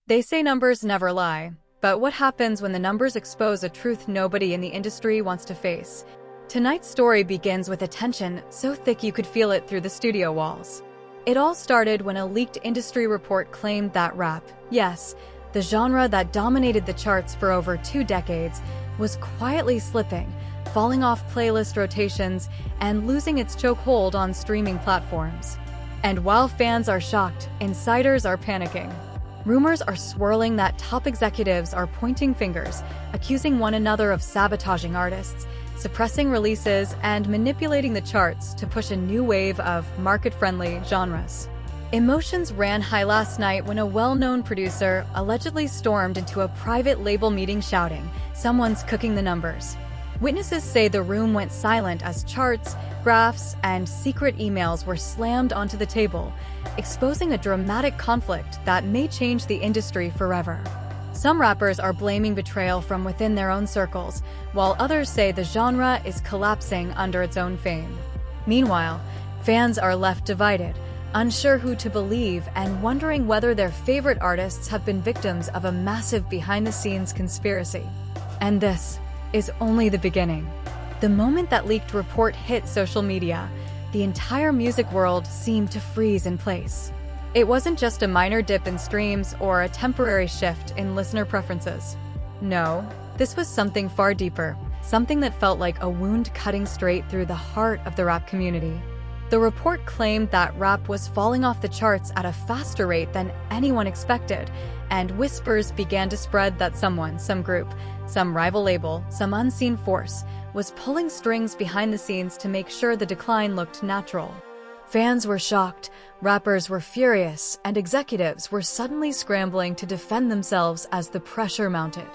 They say numbers never lie, but what happens when the numbers expose a truth nobody in the industry wants to face? Tonight's story begins with a tension so thick you could feel it through the studio walls. It all started when a leaked industry report claimed that rap, yes, the genre that dominated the charts for over 2 decades, was quietly slipping, falling off playlist rotations, and losing its chokehold on streaming platforms. And while fans are shocked, insiders are panicking. Rumors are swirling that top executives are pointing fingers, accusing one another of sabotaging artists, suppressing releases, and manipulating the charts to push a new wave of market-friendly genres. Emotions ran high last night when a well-known producer allegedly stormed into a private label meeting shouting, "Someone's cooking the numbers." Witnesses say the room went silent as charts, graphs, and secret emails were slammed onto the table, exposing a dramatic conflict that may change the industry forever. Some rappers are blaming betrayal from within their own circles, while others say the genre is collapsing under its own fame. Meanwhile, fans are left divided, unsure who to believe and wondering whether their favorite artists have been victims of a massive behind-the-scenes conspiracy. And this is only the beginning. The moment that leaked report hit social media, the entire music world seemed to freeze in place. It wasn't just a minor dip in streams or a temporary shift in listener preferences. No, this was something far deeper, something that felt like a wound cutting straight through the heart of the rap community. The report claimed that rap was falling off the charts at a faster rate than anyone expected, and whispers began to spread that someone, some group, some rival label, some unseen force, was pulling strings behind the scenes to make sure the decline looked natural. Fans were shocked, rappers were furious, and executives were suddenly scrambling to defend themselves as the pressure mounted.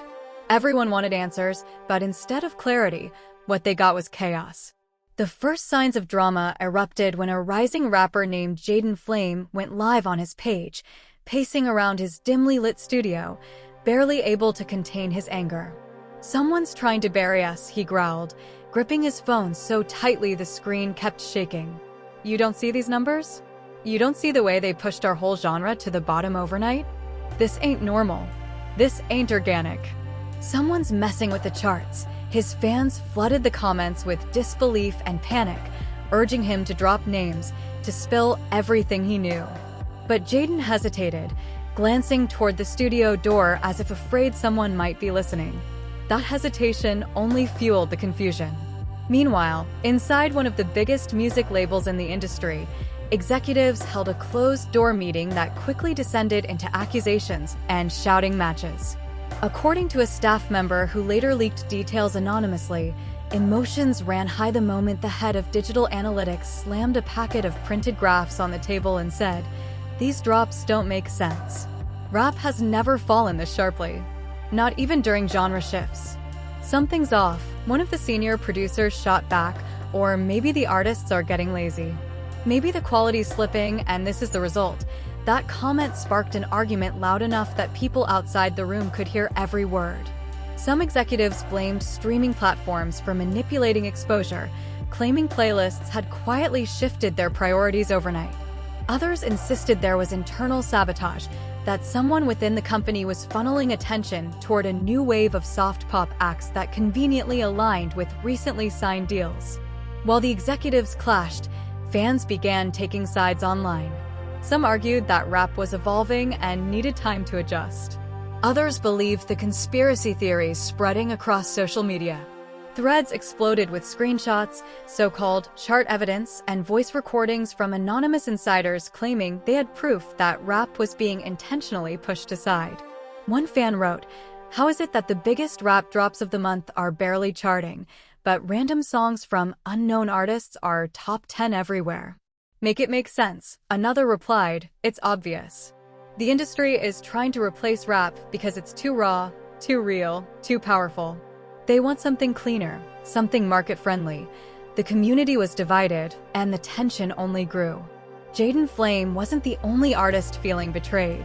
Everyone wanted answers, but instead of clarity, what they got was chaos. The first signs of drama erupted when a rising rapper named Jaden Flame went live on his page, pacing around his dimly lit studio, barely able to contain his anger. "Someone's trying to bury us," he growled, gripping his phone so tightly the screen kept shaking. "You don't see these numbers? You don't see the way they pushed our whole genre to the bottom overnight? This ain't normal. This ain't organic. Someone's messing with the charts." His fans flooded the comments with disbelief and panic, urging him to drop names, to spill everything he knew. But Jaden hesitated, glancing toward the studio door as if afraid someone might be listening. That hesitation only fueled the confusion. Meanwhile, inside one of the biggest music labels in the industry, executives held a closed-door meeting that quickly descended into accusations and shouting matches. According to a staff member who later leaked details anonymously, emotions ran high the moment the head of digital analytics slammed a packet of printed graphs on the table and said, "These drops don't make sense. Rap has never fallen this sharply. Not even during genre shifts. Something's off," one of the senior producers shot back, "or maybe the artists are getting lazy. Maybe the quality's slipping and this is the result." That comment sparked an argument loud enough that people outside the room could hear every word. Some executives blamed streaming platforms for manipulating exposure, claiming playlists had quietly shifted their priorities overnight. Others insisted there was internal sabotage, that someone within the company was funneling attention toward a new wave of soft pop acts that conveniently aligned with recently signed deals. While the executives clashed, fans began taking sides online. Some argued that rap was evolving and needed time to adjust. Others believed the conspiracy theories spreading across social media. Threads exploded with screenshots, so-called chart evidence, and voice recordings from anonymous insiders claiming they had proof that rap was being intentionally pushed aside. One fan wrote, "How is it that the biggest rap drops of the month are barely charting, but random songs from unknown artists are top 10 everywhere? Make it make sense." Another replied, "It's obvious. The industry is trying to replace rap because it's too raw, too real, too powerful. They want something cleaner, something market-friendly." The community was divided, and the tension only grew. Jaden Flame wasn't the only artist feeling betrayed.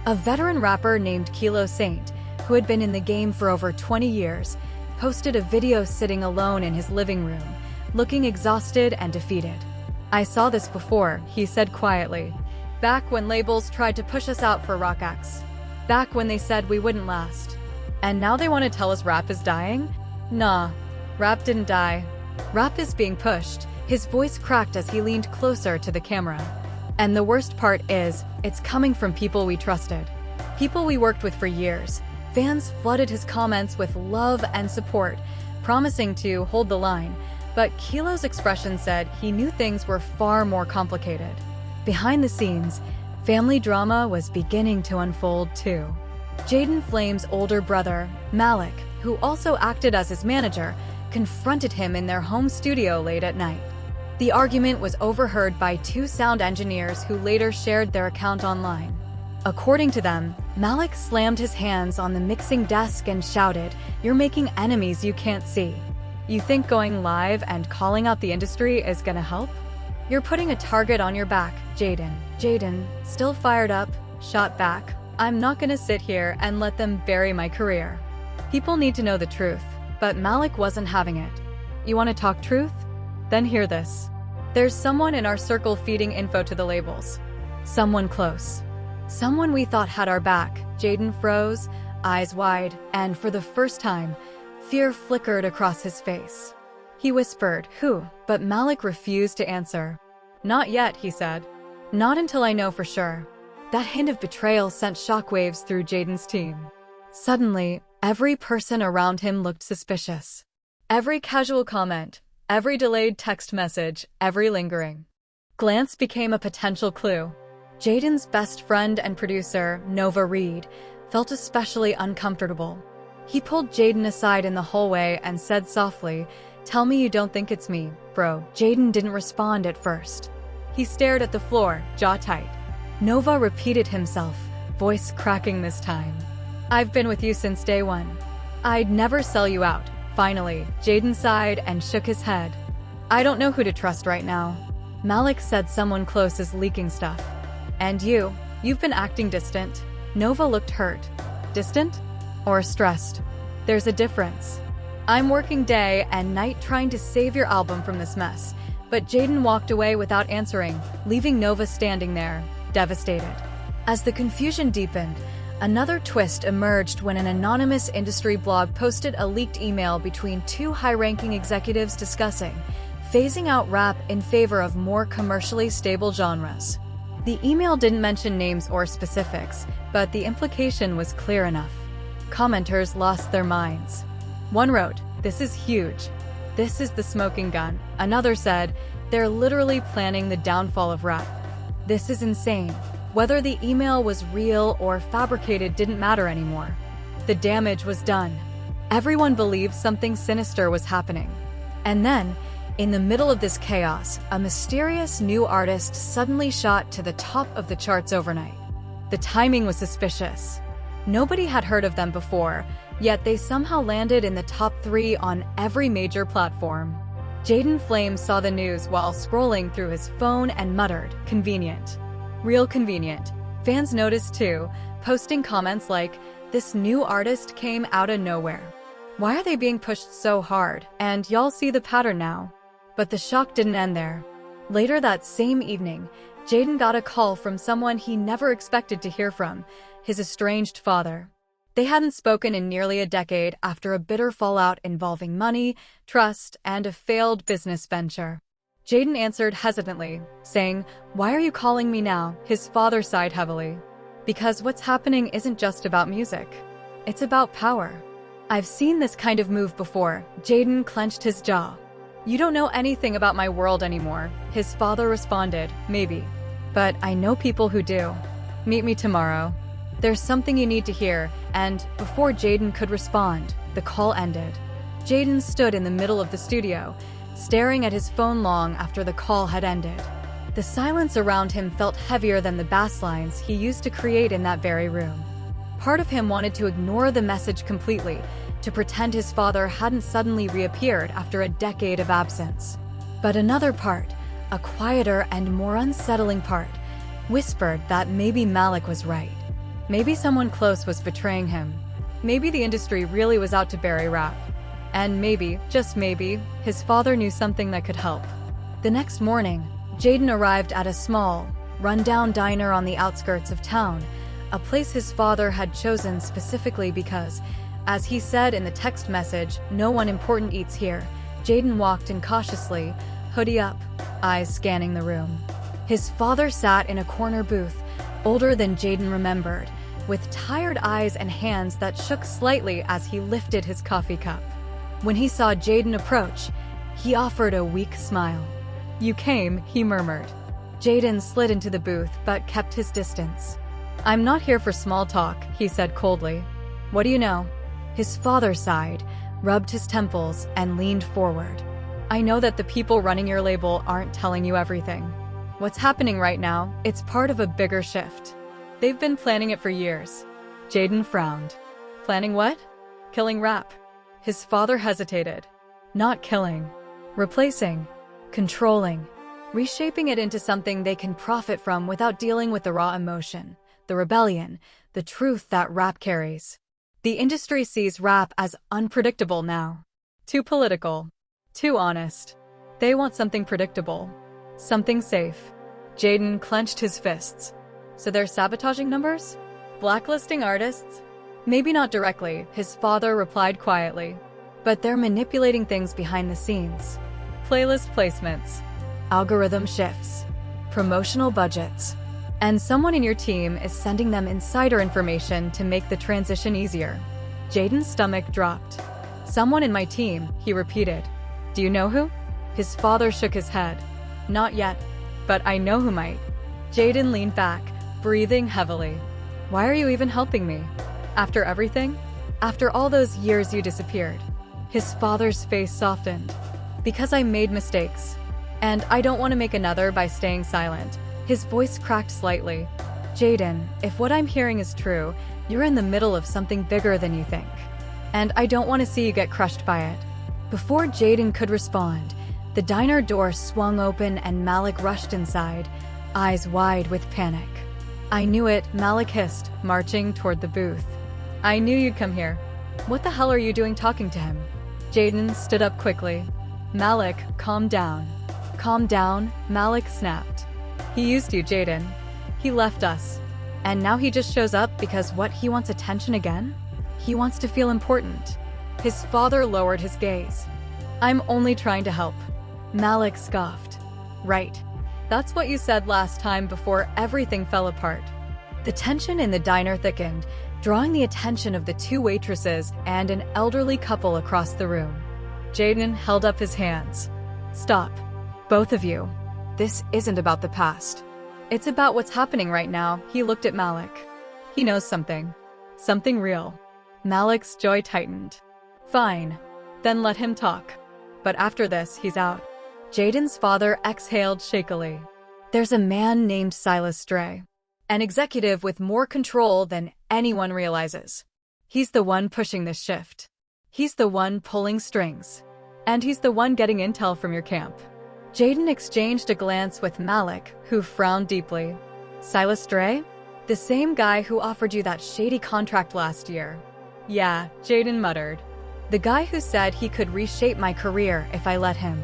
A veteran rapper named Kilo Saint, who had been in the game for over 20 years, posted a video sitting alone in his living room, looking exhausted and defeated. "I saw this before," he said quietly. "Back when labels tried to push us out for rock acts. back when they said we wouldn't last. And now they want to tell us rap is dying? Nah, rap didn't die. Rap is being pushed. His voice cracked as he leaned closer to the camera. And the worst part is, it's coming from people we trusted. People we worked with for years. Fans flooded his comments with love and support, promising to hold the line. But Kilo's expression said he knew things were far more complicated. Behind the scenes, family drama was beginning to unfold too. Jaden Flame's older brother, Malik, who also acted as his manager, confronted him in their home studio late at night. The argument was overheard by two sound engineers who later shared their account online. According to them, Malik slammed his hands on the mixing desk and shouted, "You're making enemies you can't see. You think going live and calling out the industry is gonna help? You're putting a target on your back, Jaden." Jaden, still fired up, shot back, "I'm not gonna sit here and let them bury my career. People need to know the truth." But Malik wasn't having it. "You want to talk truth? Then hear this. There's someone in our circle feeding info to the labels. Someone close. Someone we thought had our back." Jaden froze, eyes wide, and for the first time, fear flickered across his face. He whispered, "Who?" But Malik refused to answer. "Not yet," he said. "Not until I know for sure." That hint of betrayal sent shockwaves through Jaden's team. Suddenly, every person around him looked suspicious. Every casual comment, every delayed text message, every lingering glance became a potential clue. Jaden's best friend and producer, Nova Reed, felt especially uncomfortable. He pulled Jaden aside in the hallway and said softly, "Tell me you don't think it's me, bro." Jaden didn't respond at first. He stared at the floor, jaw tight. Nova repeated himself, voice cracking this time. "I've been with you since day one. I'd never sell you out." Finally, Jaden sighed and shook his head. "I don't know who to trust right now." Malik said someone close is leaking stuff. "And you've been acting distant." Nova looked hurt. Distant? Or stressed? There's a difference. "I'm working day and night trying to save your album from this mess." But Jaden walked away without answering, leaving Nova standing there, devastated. As the confusion deepened, another twist emerged when an anonymous industry blog posted a leaked email between two high-ranking executives discussing phasing out rap in favor of more commercially stable genres. The email didn't mention names or specifics, but the implication was clear enough. Commenters lost their minds. One wrote, "This is huge. This is the smoking gun." Another said, "They're literally planning the downfall of rap. This is insane." Whether the email was real or fabricated didn't matter anymore. The damage was done. Everyone believed something sinister was happening. And then, in the middle of this chaos, a mysterious new artist suddenly shot to the top of the charts overnight. The timing was suspicious. Nobody had heard of them before, yet they somehow landed in the top 3 on every major platform. Jaden Flame saw the news while scrolling through his phone and muttered, "Convenient. Real convenient." Fans noticed too, posting comments like, "This new artist came out of nowhere. Why are they being pushed so hard? And y'all see the pattern now." But the shock didn't end there. Later that same evening, Jaden got a call from someone he never expected to hear from, his estranged father. They hadn't spoken in nearly a decade after a bitter fallout involving money, trust, and a failed business venture. Jaden answered hesitantly, saying, "Why are you calling me now?" His father sighed heavily. "Because what's happening isn't just about music. It's about power." "I've seen this kind of move before." Jaden clenched his jaw. "You don't know anything about my world anymore," his father responded, "Maybe. But I know people who do. Meet me tomorrow. There's something you need to hear." And before Jaden could respond, the call ended. Jaden stood in the middle of the studio, staring at his phone long after the call had ended. The silence around him felt heavier than the bass lines he used to create in that very room. Part of him wanted to ignore the message completely, to pretend his father hadn't suddenly reappeared after a decade of absence. But another part, a quieter and more unsettling part, whispered that maybe Malik was right. Maybe someone close was betraying him. Maybe the industry really was out to bury rap. And maybe, just maybe, his father knew something that could help. The next morning, Jaden arrived at a small, run-down diner on the outskirts of town, a place his father had chosen specifically because, as he said in the text message, no one important eats here. Jaden walked in cautiously, hoodie up, eyes scanning the room. His father sat in a corner booth, older than Jaden remembered, with tired eyes and hands that shook slightly as he lifted his coffee cup. When he saw Jaden approach, he offered a weak smile. "You came," he murmured. Jaden slid into the booth but kept his distance. "I'm not here for small talk," he said coldly. "What do you know?" His father sighed, rubbed his temples, and leaned forward. "I know that the people running your label aren't telling you everything. What's happening right now, it's part of a bigger shift. They've been planning it for years." Jaden frowned. "Planning what?" "Killing rap." His father hesitated. "Not killing. Replacing. Controlling. Reshaping it into something they can profit from without dealing with the raw emotion, the rebellion, the truth that rap carries. The industry sees rap as unpredictable now. Too political. Too honest. They want something predictable. Something safe." Jaden clenched his fists. "So they're sabotaging numbers? Blacklisting artists?" "Maybe not directly," his father replied quietly. "But they're manipulating things behind the scenes. Playlist placements. Algorithm shifts. Promotional budgets. And someone in your team is sending them insider information to make the transition easier." Jaden's stomach dropped. "Someone in my team," he repeated. "Do you know who?" His father shook his head. "Not yet, but I know who might." Jaden leaned back, breathing heavily. "Why are you even helping me? After everything? After all those years you disappeared?" His father's face softened. "Because I made mistakes. And I don't want to make another by staying silent." His voice cracked slightly. "Jaden, if what I'm hearing is true, you're in the middle of something bigger than you think. And I don't want to see you get crushed by it." Before Jaden could respond, the diner door swung open and Malik rushed inside, eyes wide with panic. "I knew it," Malik hissed, marching toward the booth. "I knew you'd come here. What the hell are you doing talking to him?" Jaden stood up quickly. "Malik, calm down." "Calm down," Malik snapped. "He used you, Jaden. He left us. And now he just shows up because what, he wants attention again? He wants to feel important." His father lowered his gaze. "I'm only trying to help." Malik scoffed. "Right. That's what you said last time before everything fell apart." The tension in the diner thickened, drawing the attention of the two waitresses and an elderly couple across the room. Jaden held up his hands. "Stop. Both of you. This isn't about the past. It's about what's happening right now." He looked at Malik. "He knows something. Something real." Malik's jaw tightened. "Fine. Then let him talk. But after this, he's out." Jaden's father exhaled shakily. "There's a man named Silas Stray. An executive with more control than anyone realizes. He's the one pushing this shift. He's the one pulling strings. And he's the one getting intel from your camp." Jaden exchanged a glance with Malik, who frowned deeply. "Silas Stray? The same guy who offered you that shady contract last year." "Yeah," Jaden muttered. "The guy who said he could reshape my career if I let him."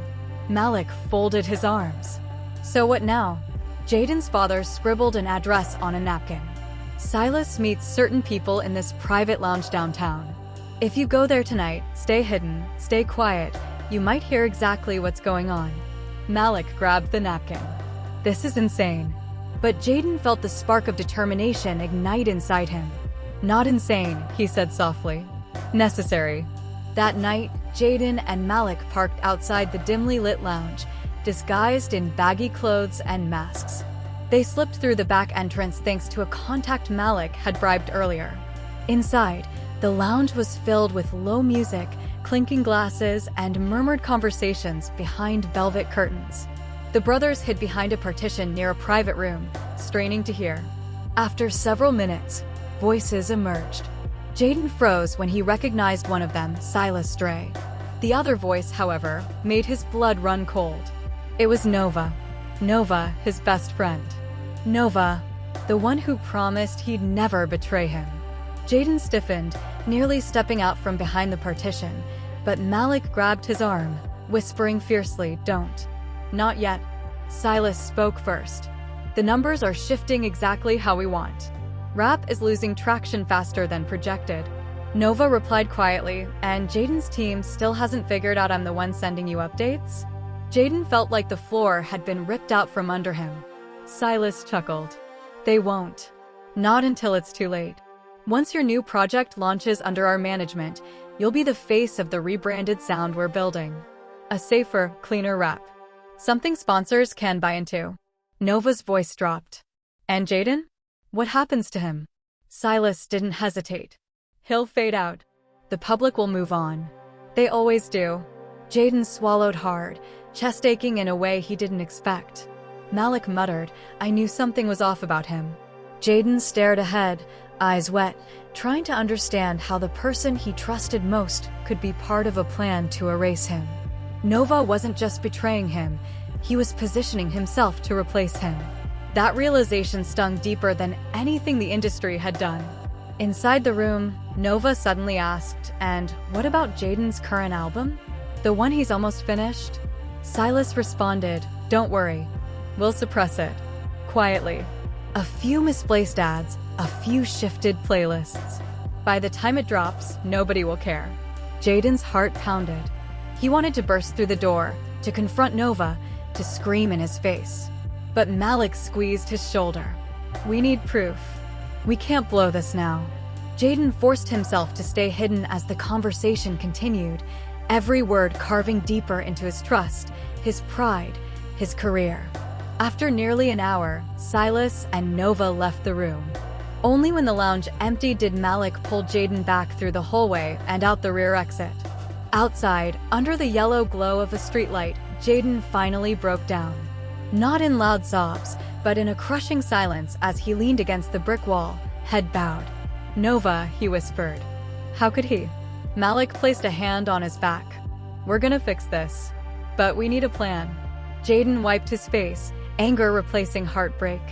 Malik folded his arms. "So what now?" Jaden's father scribbled an address on a napkin. "Silas meets certain people in this private lounge downtown. If you go there tonight, stay hidden, stay quiet. You might hear exactly what's going on." Malik grabbed the napkin. "This is insane." But Jaden felt the spark of determination ignite inside him. "Not insane," he said softly. "Necessary." That night, Jaden and Malik parked outside the dimly lit lounge, disguised in baggy clothes and masks. They slipped through the back entrance thanks to a contact Malik had bribed earlier. Inside, the lounge was filled with low music, clinking glasses, and murmured conversations behind velvet curtains. The brothers hid behind a partition near a private room, straining to hear. After several minutes, voices emerged. Jaden froze when he recognized one of them, Silas Stray. The other voice, however, made his blood run cold. It was Nova. Nova, his best friend. Nova, the one who promised he'd never betray him. Jaden stiffened, nearly stepping out from behind the partition, but Malik grabbed his arm, whispering fiercely, "Don't." "Not yet." Silas spoke first. "The numbers are shifting exactly how we want. Rap is losing traction faster than projected. Nova replied quietly, and Jaden's team still hasn't figured out I'm the one sending you updates? Jaden felt like the floor had been ripped out from under him. Silas chuckled. They won't. Not until it's too late. Once your new project launches under our management, you'll be the face of the rebranded sound we're building. A safer, cleaner rap. Something sponsors can buy into. Nova's voice dropped. And Jaden? What happens to him? Silas didn't hesitate. He'll fade out. The public will move on. They always do. Jaden swallowed hard, chest aching in a way he didn't expect. Malik muttered, I knew something was off about him. Jaden stared ahead, eyes wet, trying to understand how the person he trusted most could be part of a plan to erase him. Nova wasn't just betraying him, he was positioning himself to replace him. That realization stung deeper than anything the industry had done. Inside the room, Nova suddenly asked, and what about Jaden's current album? The one he's almost finished? Silas responded, don't worry. We'll suppress it. Quietly. A few misplaced ads, a few shifted playlists. By the time it drops, nobody will care. Jaden's heart pounded. He wanted to burst through the door, to confront Nova, to scream in his face. But Malik squeezed his shoulder. We need proof. We can't blow this now. Jaden forced himself to stay hidden as the conversation continued, every word carving deeper into his trust, his pride, his career. After nearly an hour, Silas and Nova left the room. Only when the lounge emptied did Malik pull Jaden back through the hallway and out the rear exit. Outside, under the yellow glow of a streetlight, Jaden finally broke down. Not in loud sobs, but in a crushing silence as he leaned against the brick wall, head bowed. Nova, he whispered. How could he? Malik placed a hand on his back. We're gonna fix this. But we need a plan. Jaden wiped his face, anger replacing heartbreak.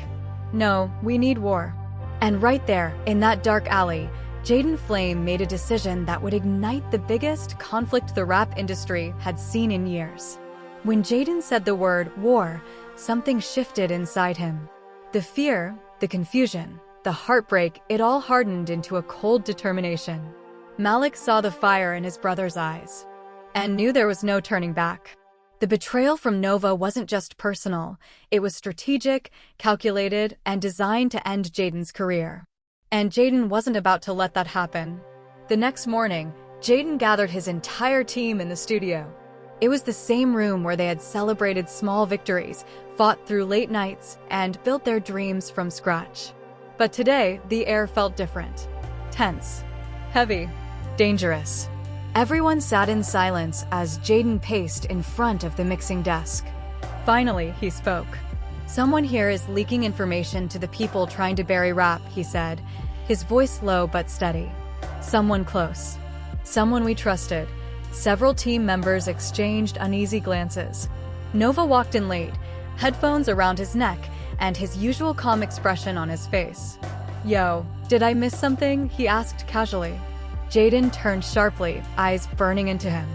No, we need war. And right there, in that dark alley, Jaden Flame made a decision that would ignite the biggest conflict the rap industry had seen in years. When Jaden said the word war, something shifted inside him. The fear, the confusion, the heartbreak, it all hardened into a cold determination. Malik saw the fire in his brother's eyes and knew there was no turning back. The betrayal from Nova wasn't just personal, it was strategic, calculated, and designed to end Jaden's career. And Jaden wasn't about to let that happen. The next morning, Jaden gathered his entire team in the studio. It was the same room where they had celebrated small victories, fought through late nights, and built their dreams from scratch. But today, the air felt different. Tense. Heavy. Dangerous. Everyone sat in silence as Jaden paced in front of the mixing desk. Finally, he spoke. Someone here is leaking information to the people trying to bury rap, he said, his voice low but steady. Someone close. Someone we trusted. Several team members exchanged uneasy glances. Nova walked in late, headphones around his neck, and his usual calm expression on his face. Yo, did I miss something? He asked casually. Jaden turned sharply, eyes burning into him.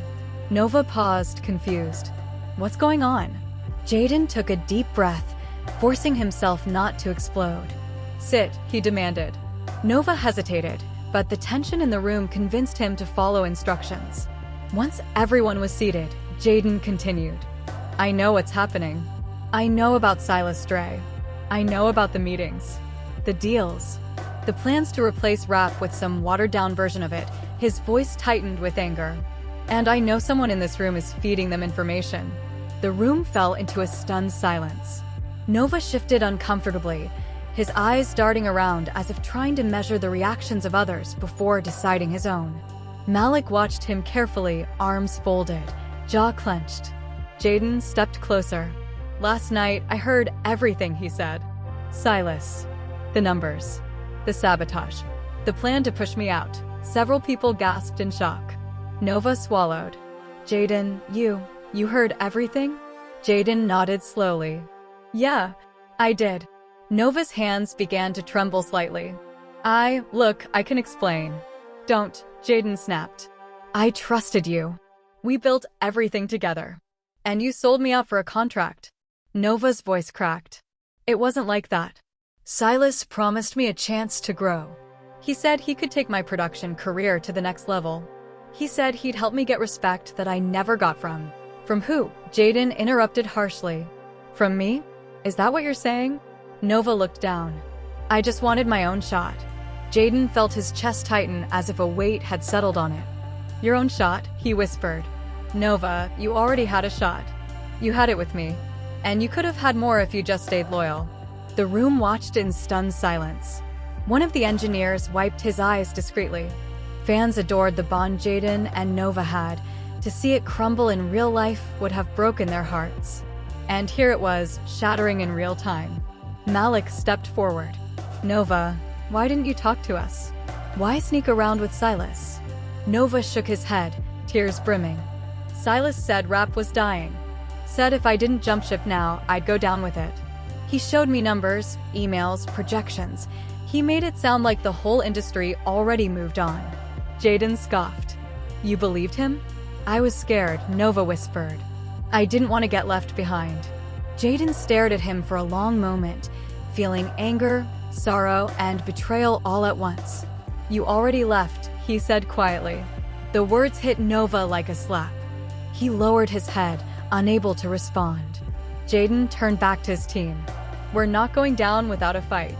Nova paused, confused. What's going on? Jaden took a deep breath, forcing himself not to explode. Sit, he demanded. Nova hesitated, but the tension in the room convinced him to follow instructions. Once everyone was seated, Jaden continued. I know what's happening. I know about Silas Dre. I know about the meetings. The deals. The plans to replace rap with some watered-down version of it. His voice tightened with anger. And I know someone in this room is feeding them information. The room fell into a stunned silence. Nova shifted uncomfortably, his eyes darting around as if trying to measure the reactions of others before deciding his own. Malik watched him carefully, arms folded, jaw clenched. Jaden stepped closer. Last night, I heard everything he said. Silas. The numbers. The sabotage. The plan to push me out. Several people gasped in shock. Nova swallowed. Jaden, you heard everything? Jaden nodded slowly. Yeah, I did. Nova's hands began to tremble slightly. Look, I can explain. Don't, Jaden snapped. I trusted you. We built everything together. And you sold me out for a contract. Nova's voice cracked. It wasn't like that. Silas promised me a chance to grow. He said he could take my production career to the next level. He said he'd help me get respect that I never got from. From who? Jaden interrupted harshly. From me? Is that what you're saying? Nova looked down. I just wanted my own shot. Jaden felt his chest tighten as if a weight had settled on it. Your own shot? He whispered. Nova, you already had a shot. You had it with me. And you could have had more if you just stayed loyal. The room watched in stunned silence. One of the engineers wiped his eyes discreetly. Fans adored the bond Jaden and Nova had. To see it crumble in real life would have broken their hearts. And here it was, shattering in real time. Malik stepped forward. Nova, why didn't you talk to us? Why sneak around with Silas? Nova shook his head, tears brimming. Silas said rap was dying. Said if I didn't jump ship now, I'd go down with it. He showed me numbers, emails, projections. He made it sound like the whole industry already moved on. Jaden scoffed. You believed him? I was scared, Nova whispered. I didn't want to get left behind. Jaden stared at him for a long moment, feeling anger, sorrow, and betrayal all at once. You already left, he said quietly. The words hit Nova like a slap. He lowered his head, unable to respond. Jaden turned back to his team. We're not going down without a fight.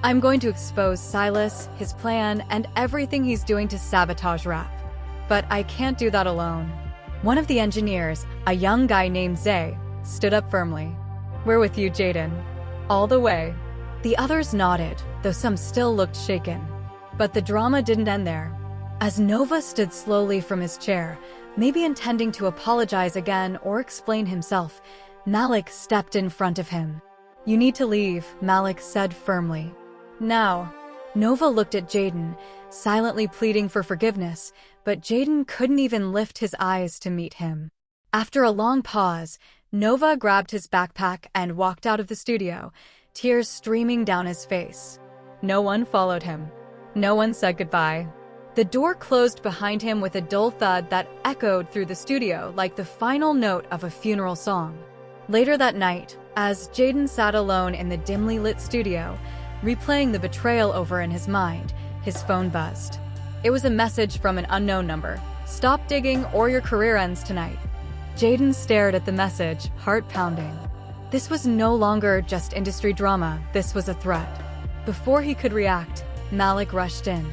I'm going to expose Silas, his plan, and everything he's doing to sabotage rap. But I can't do that alone. One of the engineers, a young guy named Zay, stood up firmly. We're with you, Jaden. All the way. The others nodded, though some still looked shaken. But the drama didn't end there. As Nova stood slowly from his chair, maybe intending to apologize again or explain himself, Malik stepped in front of him. You need to leave, Malik said firmly. Now. Nova looked at Jaden, silently pleading for forgiveness, but Jaden couldn't even lift his eyes to meet him. After a long pause, Nova grabbed his backpack and walked out of the studio, tears streaming down his face. No one followed him. No one said goodbye. The door closed behind him with a dull thud that echoed through the studio like the final note of a funeral song. Later that night, as Jaden sat alone in the dimly lit studio, replaying the betrayal over in his mind, his phone buzzed. It was a message from an unknown number. Stop digging or your career ends tonight. Jaden stared at the message, heart pounding. This was no longer just industry drama, this was a threat. Before he could react, Malik rushed in.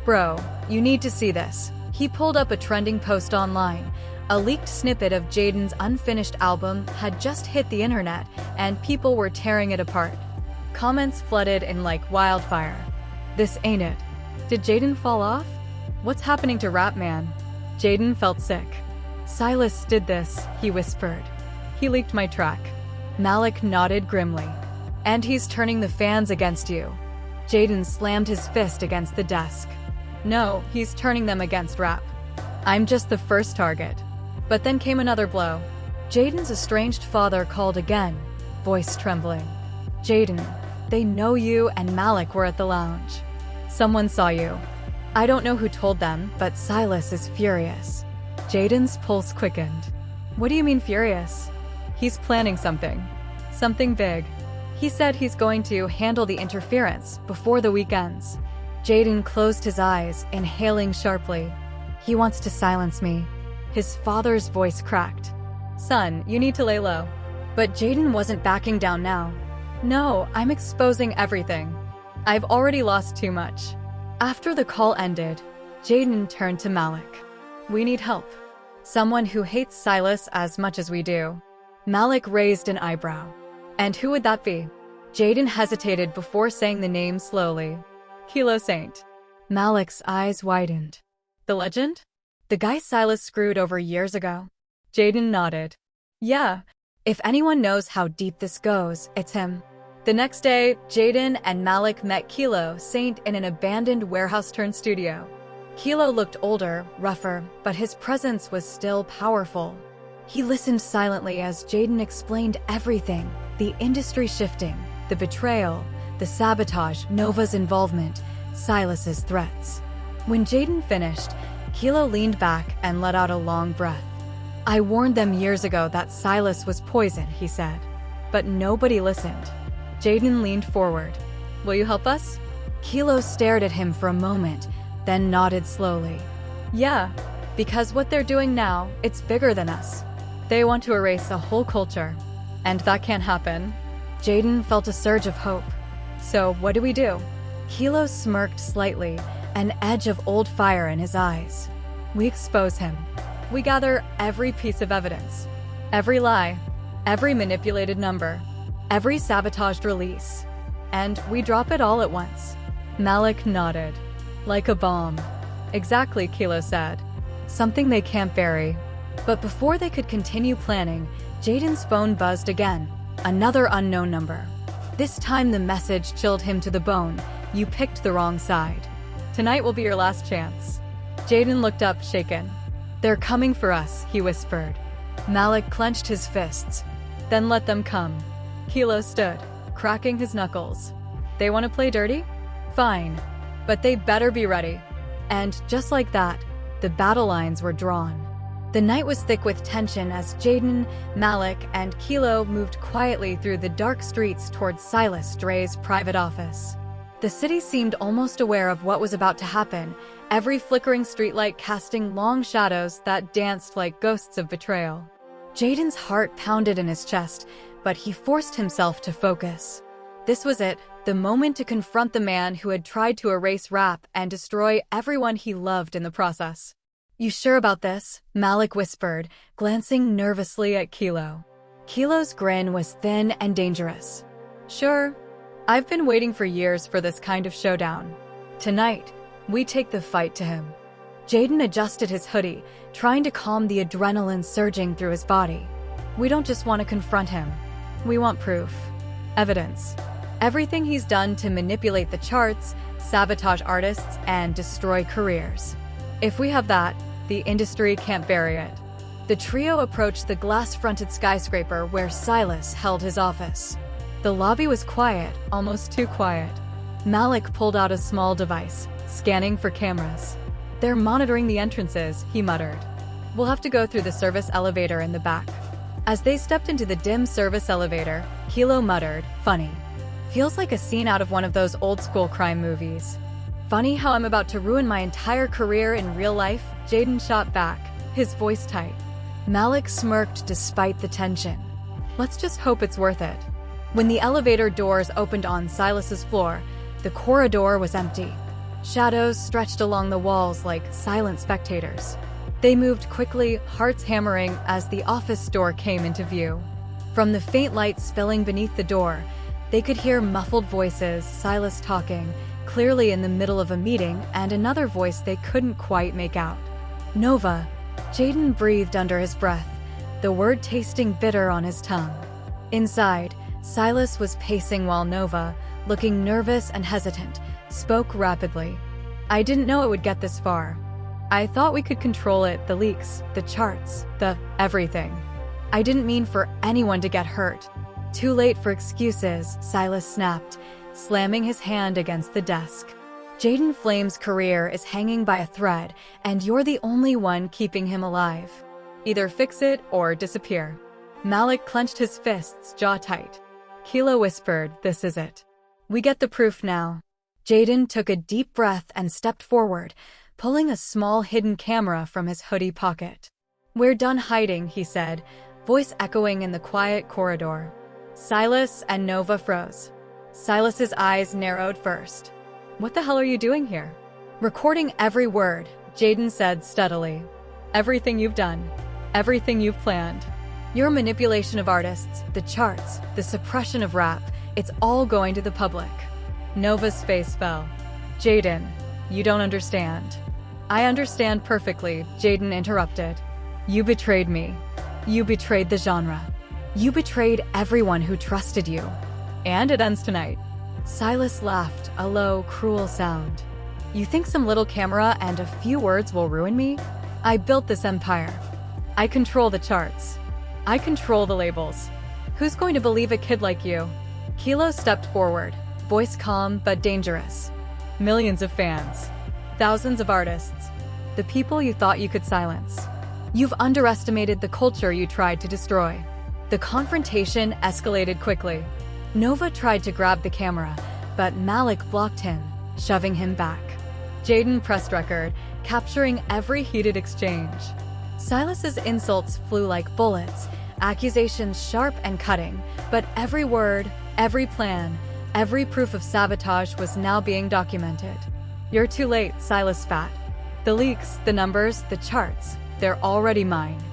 Bro, you need to see this. He pulled up a trending post online. A leaked snippet of Jaden's unfinished album had just hit the internet, and people were tearing it apart. Comments flooded in like wildfire. This ain't it. Did Jaden fall off? What's happening to Rap Man? Jaden felt sick. Silas did this, he whispered. He leaked my track. Malik nodded grimly. And he's turning the fans against you. Jaden slammed his fist against the desk. No, he's turning them against Rap. I'm just the first target. But then came another blow. Jaden's estranged father called again, voice trembling. Jaden, they know you and Malik were at the lounge. Someone saw you. I don't know who told them, but Silas is furious. Jaden's pulse quickened. What do you mean furious? He's planning something. Something big. He said he's going to handle the interference before the week ends. Jaden closed his eyes, inhaling sharply. He wants to silence me. His father's voice cracked. Son, you need to lay low. But Jaden wasn't backing down now. No, I'm exposing everything. I've already lost too much. After the call ended, Jaden turned to Malik. We need help. Someone who hates Silas as much as we do. Malik raised an eyebrow. And who would that be? Jaden hesitated before saying the name slowly. Kilo Saint. Malik's eyes widened. The legend? The guy Silas screwed over years ago? Jaden nodded. Yeah, if anyone knows how deep this goes, it's him. The next day, Jaden and Malik met Kilo Saint in an abandoned warehouse-turned-studio. Kilo looked older, rougher, but his presence was still powerful. He listened silently as Jaden explained everything, the industry shifting, the betrayal, the sabotage, Nova's involvement, Silas's threats. When Jaden finished, Kilo leaned back and let out a long breath. I warned them years ago that Silas was poison, he said. But nobody listened. Jaden leaned forward. Will you help us? Kilo stared at him for a moment, then nodded slowly. Yeah, because what they're doing now, it's bigger than us. They want to erase a whole culture, and that can't happen. Jaden felt a surge of hope. So what do we do? Kilo smirked slightly, an edge of old fire in his eyes. We expose him. We gather every piece of evidence. Every lie, every manipulated number, every sabotaged release. And we drop it all at once. Malik nodded. Like a bomb. Exactly, Kilo said. Something they can't bury. But before they could continue planning, Jaden's phone buzzed again. Another unknown number. This time the message chilled him to the bone. You picked the wrong side. Tonight will be your last chance. Jaden looked up, shaken. They're coming for us, he whispered. Malik clenched his fists. Then let them come. Kilo stood, cracking his knuckles. They want to play dirty? Fine. But they better be ready. And just like that, the battle lines were drawn. The night was thick with tension as Jaden, Malik, and Kilo moved quietly through the dark streets towards Silas Dre's private office. The city seemed almost aware of what was about to happen, every flickering streetlight casting long shadows that danced like ghosts of betrayal. Jaden's heart pounded in his chest, but he forced himself to focus. This was it, the moment to confront the man who had tried to erase rap and destroy everyone he loved in the process. You sure about this? Malik whispered, glancing nervously at Kilo. Kilo's grin was thin and dangerous. Sure. I've been waiting for years for this kind of showdown. Tonight, we take the fight to him. Jaden adjusted his hoodie, trying to calm the adrenaline surging through his body. We don't just want to confront him. We want proof. Evidence. Everything he's done to manipulate the charts, sabotage artists, and destroy careers. If we have that, the industry can't bury it. The trio approached the glass-fronted skyscraper where Silas held his office. The lobby was quiet, almost too quiet. Malik pulled out a small device, scanning for cameras. They're monitoring the entrances, he muttered. We'll have to go through the service elevator in the back. As they stepped into the dim service elevator, Kilo muttered, funny. Feels like a scene out of one of those old-school crime movies. Funny how I'm about to ruin my entire career in real life, Jaden shot back, his voice tight. Malik smirked despite the tension. Let's just hope it's worth it. When the elevator doors opened on Silas's floor, the corridor was empty. Shadows stretched along the walls like silent spectators. They moved quickly, hearts hammering, as the office door came into view. From the faint light spilling beneath the door, they could hear muffled voices, Silas talking, clearly in the middle of a meeting, and another voice they couldn't quite make out. Nova. Jaden breathed under his breath, the word tasting bitter on his tongue. Inside, Silas was pacing while Nova, looking nervous and hesitant, spoke rapidly. I didn't know it would get this far. I thought we could control it, the leaks, the charts, the everything. I didn't mean for anyone to get hurt. Too late for excuses, Silas snapped, slamming his hand against the desk. Jaden Flame's career is hanging by a thread, and you're the only one keeping him alive. Either fix it or disappear. Malik clenched his fists, jaw tight. Kilo whispered, this is it. We get the proof now. Jaden took a deep breath and stepped forward, pulling a small hidden camera from his hoodie pocket. We're done hiding, he said, voice echoing in the quiet corridor. Silas and Nova froze. Silas's eyes narrowed first. What the hell are you doing here? Recording every word, Jaden said steadily. Everything you've done. Everything you've planned. Your manipulation of artists, the charts, the suppression of rap, it's all going to the public. Nova's face fell. Jaden, you don't understand. I understand perfectly, Jaden interrupted. You betrayed me. You betrayed the genre. You betrayed everyone who trusted you. And it ends tonight. Silas laughed, a low, cruel sound. You think some little camera and a few words will ruin me? I built this empire. I control the charts. I control the labels. Who's going to believe a kid like you? Kilo stepped forward, voice calm but dangerous. Millions of fans. Thousands of artists. The people you thought you could silence. You've underestimated the culture you tried to destroy. The confrontation escalated quickly. Nova tried to grab the camera, but Malik blocked him, shoving him back. Jaden pressed record, capturing every heated exchange. Silas's insults flew like bullets, accusations sharp and cutting, but every word, every plan, every proof of sabotage was now being documented. "You're too late," Silas spat. "The leaks, the numbers, the charts, they're already mine.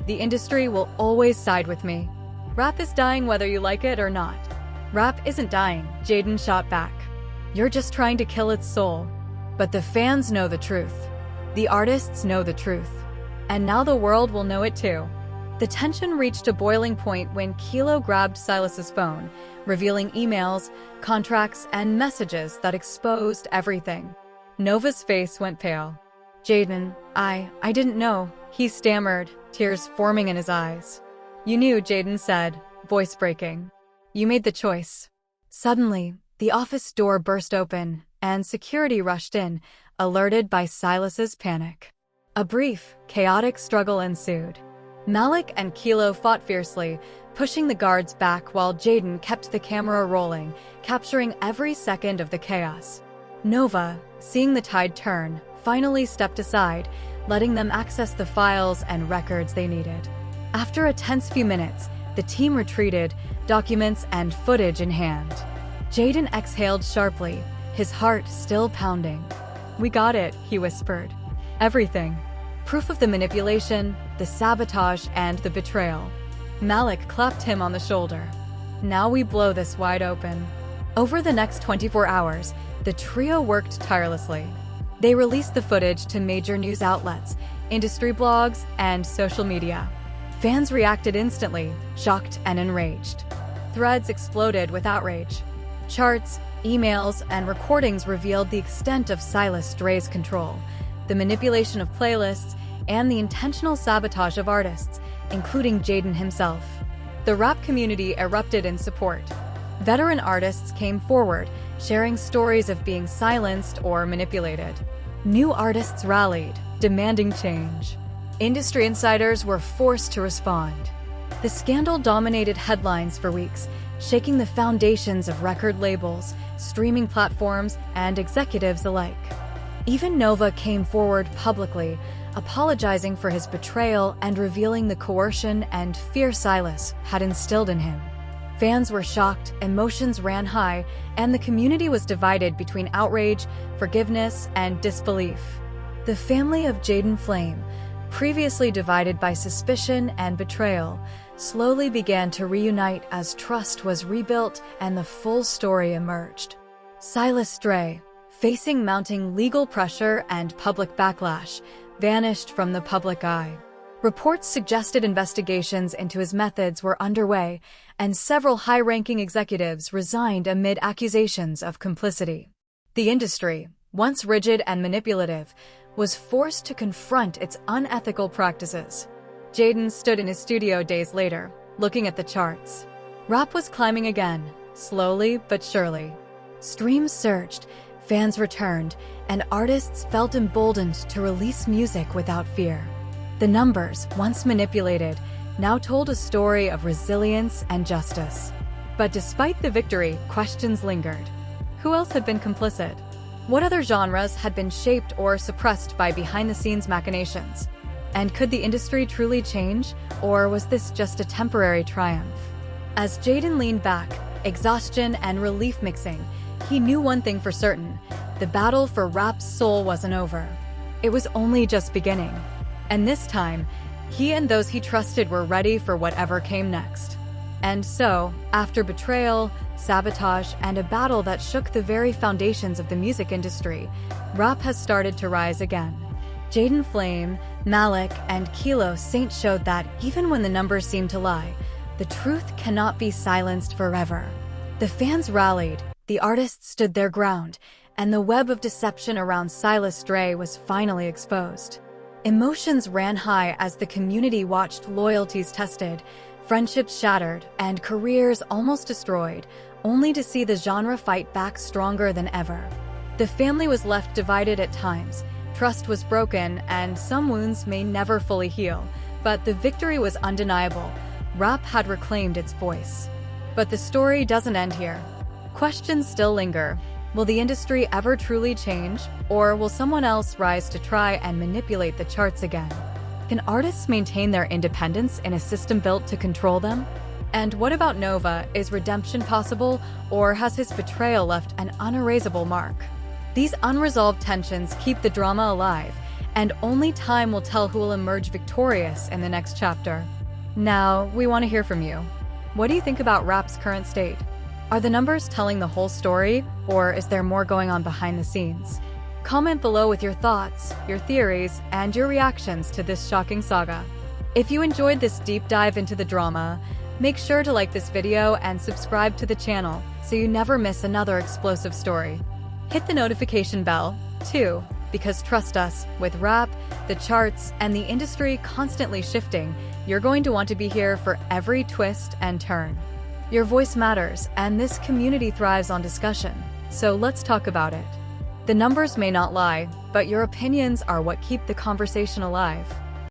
The industry will always side with me. Rap is dying whether you like it or not." "Rap isn't dying," Jaden shot back. "You're just trying to kill its soul." But the fans know the truth. The artists know the truth. And now the world will know it too. The tension reached a boiling point when Kilo grabbed Silas's phone, revealing emails, contracts, and messages that exposed everything. Nova's face went pale. "Jaden, I didn't know," he stammered, tears forming in his eyes. "You knew," Jaden said, voice breaking. "You made the choice." Suddenly, the office door burst open, and security rushed in, alerted by Silas's panic. A brief, chaotic struggle ensued. Malik and Kilo fought fiercely, pushing the guards back while Jaden kept the camera rolling, capturing every second of the chaos. Nova, seeing the tide turn, finally stepped aside, letting them access the files and records they needed. After a tense few minutes, the team retreated, documents and footage in hand. Jaden exhaled sharply, his heart still pounding. "We got it," he whispered. "Everything. Proof of the manipulation, the sabotage, and the betrayal." Malik clapped him on the shoulder. "Now we blow this wide open." Over the next 24 hours, the trio worked tirelessly. They released the footage to major news outlets, industry blogs, and social media. Fans reacted instantly, shocked and enraged. Threads exploded with outrage. Charts, emails, and recordings revealed the extent of Silas Dre's control, the manipulation of playlists, and the intentional sabotage of artists, including Jaden himself. The rap community erupted in support. Veteran artists came forward, sharing stories of being silenced or manipulated. New artists rallied, demanding change. Industry insiders were forced to respond. The scandal dominated headlines for weeks, shaking the foundations of record labels, streaming platforms, and executives alike. Even Nova came forward publicly, apologizing for his betrayal and revealing the coercion and fear Silas had instilled in him. Fans were shocked, emotions ran high, and the community was divided between outrage, forgiveness, and disbelief. The family of Jaden Flame, previously divided by suspicion and betrayal, slowly began to reunite as trust was rebuilt and the full story emerged. Silas Dre, facing mounting legal pressure and public backlash, vanished from the public eye. Reports suggested investigations into his methods were underway, and several high-ranking executives resigned amid accusations of complicity. The industry, once rigid and manipulative, was forced to confront its unethical practices. Jaden stood in his studio days later, looking at the charts. Rap was climbing again, slowly but surely. Streams surged, fans returned, and artists felt emboldened to release music without fear. The numbers, once manipulated, now told a story of resilience and justice. But despite the victory, questions lingered. Who else had been complicit? What other genres had been shaped or suppressed by behind-the-scenes machinations? And could the industry truly change, or was this just a temporary triumph? As Jaden leaned back, exhaustion and relief mixing, he knew one thing for certain: the battle for rap's soul wasn't over. It was only just beginning. And this time, he and those he trusted were ready for whatever came next. And so, after betrayal, sabotage, and a battle that shook the very foundations of the music industry, rap has started to rise again. Jaden Flame, Malik, and Kilo Saint showed that even when the numbers seem to lie, the truth cannot be silenced forever. The fans rallied, the artists stood their ground, and the web of deception around Silas Dre was finally exposed. Emotions ran high as the community watched loyalties tested, friendships shattered, and careers almost destroyed, only to see the genre fight back stronger than ever. The family was left divided at times, trust was broken, and some wounds may never fully heal, but the victory was undeniable. Rap had reclaimed its voice. But the story doesn't end here. Questions still linger. Will the industry ever truly change, or will someone else rise to try and manipulate the charts again? Can artists maintain their independence in a system built to control them? And what about Nova? Is redemption possible, or has his betrayal left an unerasable mark? These unresolved tensions keep the drama alive, and only time will tell who will emerge victorious in the next chapter. Now, we want to hear from you. What do you think about rap's current state? Are the numbers telling the whole story, or is there more going on behind the scenes? Comment below with your thoughts, your theories, and your reactions to this shocking saga. If you enjoyed this deep dive into the drama, make sure to like this video and subscribe to the channel so you never miss another explosive story. Hit the notification bell, too, because trust us, with rap, the charts, and the industry constantly shifting, you're going to want to be here for every twist and turn. Your voice matters, and this community thrives on discussion, so let's talk about it. The numbers may not lie, but your opinions are what keep the conversation alive.